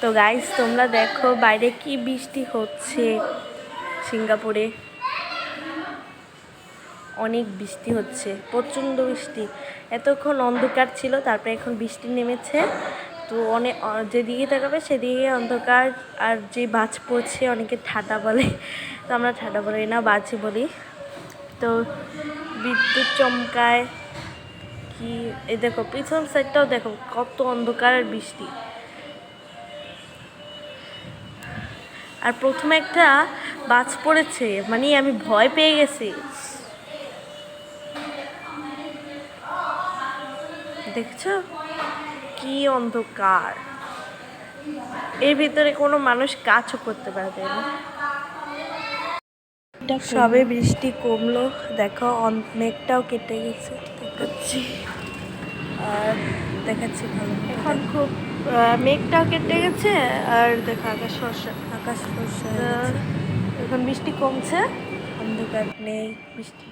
তো গাইস তোমরা দেখো বাইরে কি বৃষ্টি হচ্ছে। সিঙ্গাপুরে অনেক বৃষ্টি হচ্ছে, প্রচণ্ড বৃষ্টি। এতক্ষণ অন্ধকার ছিল, তারপরে এখন বৃষ্টি নেমেছে। তো অনেক যেদিকে তাকাবে সেদিকে অন্ধকার, আর যে বাজ পড়ছে অনেকে ঠাডা বলে, তো আমরা ঠাডা বলি না, বাজই বলি। তো বিদ্যুৎ চমকায় কি, এই দেখো পিছন সাইডটাও দেখো কত অন্ধকার আর বৃষ্টি। আর প্রথমে একটা বাজ পড়েছে, মানে আমি ভয় পেয়ে গেছি। দেখছো কি অন্ধকার, এর ভিতরে কোনো মানুষ কাজও করতে পারবে না। সবে বৃষ্টি কমলো, দেখো মেঘটাও কেটে গেছে, দেখাচ্ছি। আর দেখাচ্ছি ভালো, এখন খুব মেঘটাও কেটে গেছে। আর দেখো আকাশ ফর্সা হয়ে গেছে। এখন বৃষ্টি কমছে, অন্ধকার নেই, বৃষ্টি